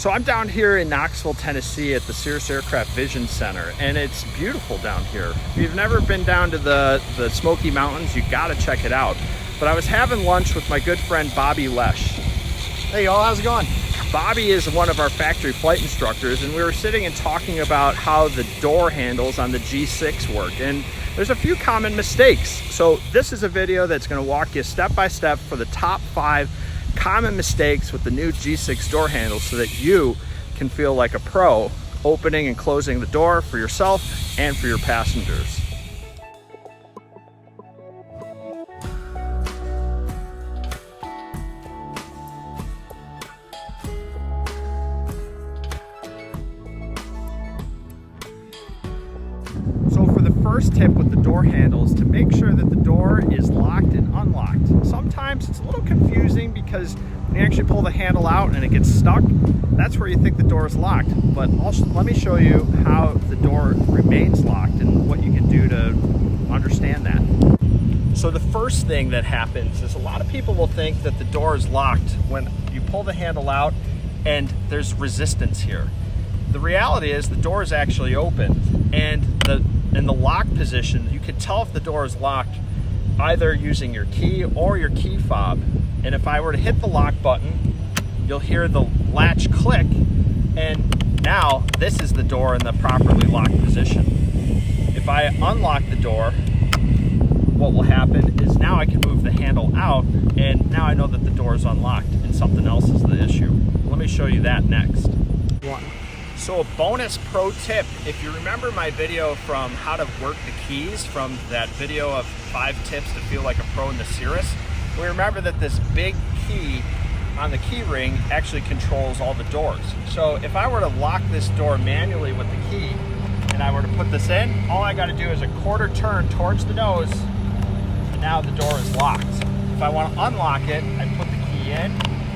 So I'm down here in Knoxville, Tennessee at the Cirrus Aircraft Vision Center, and it's beautiful down here. If you've never been down to the Smoky Mountains, you gotta check it out. But I was having lunch with my good friend Bobby Latch. Hey y'all, how's it going? Bobby is one of our factory flight instructors, and we were sitting and talking about how the door handles on the G6 work, and there's a few common mistakes. So this is a video that's gonna walk you step by step for the top 5 common mistakes with the new G6 door handle so that you can feel like a pro opening and closing the door for yourself and for your passengers. So for the first tip with the door handles, to make sure that the door is locked and unlocked. Sometimes it's a little confusing because when you actually pull the handle out and it gets stuck, that's where you think the door is locked. But let me show you how the door remains locked and what you can do to understand that. So the first thing that happens is a lot of people will think that the door is locked when you pull the handle out and there's resistance here. The reality is the door is actually open, and in the lock position, you can tell if the door is locked either using your key or your key fob. And if I were to hit the lock button, you'll hear the latch click, and now this is the door in the properly locked position. If I unlock the door, what will happen is now I can move the handle out, and now I know that the door is unlocked and something else is the issue. Let me show you that next. So a bonus pro tip, if you remember my video from how to work the keys from that video of 5 tips to feel like a pro in the Cirrus, we remember that this big key on the key ring actually controls all the doors. So if I were to lock this door manually with the key and I were to put this in, all I got to do is a quarter turn towards the nose, and now the door is locked. If I want to unlock it, I put the key in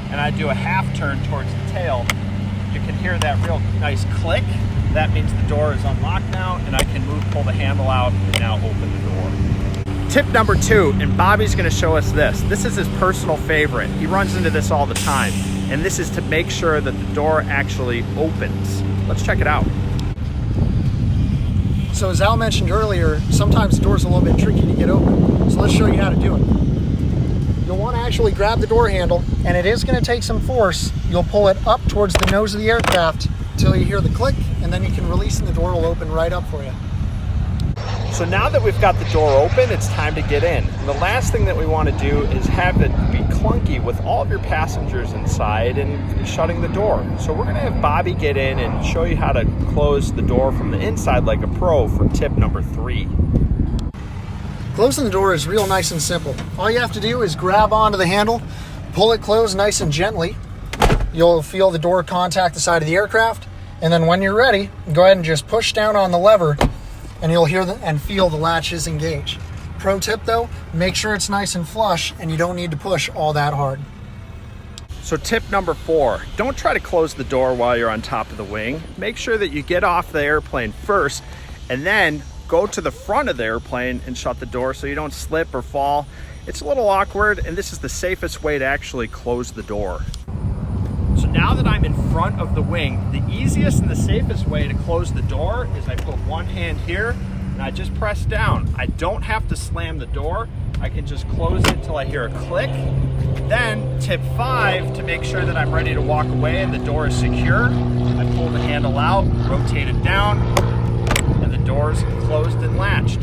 and I do a half turn towards the tail. You can hear that real nice click. That means the door is unlocked now, and I can pull the handle out and now open the door. Tip number 2, and Bobby's gonna show us this. This is his personal favorite. He runs into this all the time, and this is to make sure that the door actually opens. Let's check it out. So as Al mentioned earlier, sometimes the door's a little bit tricky to get open. So let's show you how to do it. You'll want to actually grab the door handle, and it is going to take some force. You'll pull it up towards the nose of the aircraft until you hear the click, and then you can release and the door will open right up for you. So now that we've got the door open, it's time to get in. And the last thing that we want to do is have it be clunky with all of your passengers inside and shutting the door. So we're going to have Bobby get in and show you how to close the door from the inside like a pro for tip number 3. Closing the door is real nice and simple. All you have to do is grab onto the handle, pull it closed nice and gently. You'll feel the door contact the side of the aircraft, and then when you're ready, go ahead and just push down on the lever, and you'll hear and feel the latches engage. Pro tip though, make sure it's nice and flush, and you don't need to push all that hard. So tip number 4, don't try to close the door while you're on top of the wing. Make sure that you get off the airplane first, and then go to the front of the airplane and shut the door so you don't slip or fall. It's a little awkward, and this is the safest way to actually close the door. So now that I'm in front of the wing, the easiest and the safest way to close the door is I put one hand here and I just press down. I don't have to slam the door. I can just close it until I hear a click. Then tip 5, to make sure that I'm ready to walk away and the door is secure, I pull the handle out, rotate it down, and the door's closed and latched.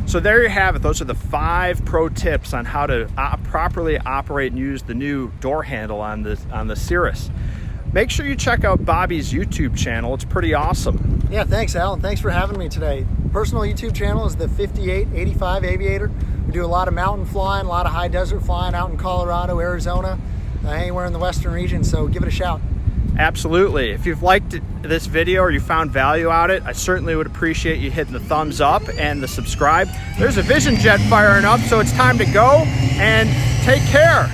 So there you have it. Those are the 5 pro tips on how to properly operate and use the new door handle on the Cirrus. Make sure you check out Bobby's YouTube channel. It's pretty awesome. Yeah, thanks Al, and thanks for having me today. Personal YouTube channel is the 5885 Aviator. We do a lot of mountain flying, a lot of high desert flying out in Colorado, Arizona, anywhere in the western region, so give it a shout. Absolutely. If you've liked this video or you found value out of it, I certainly would appreciate you hitting the thumbs up and the subscribe. There's a Vision Jet firing up, so it's time to go, and take care.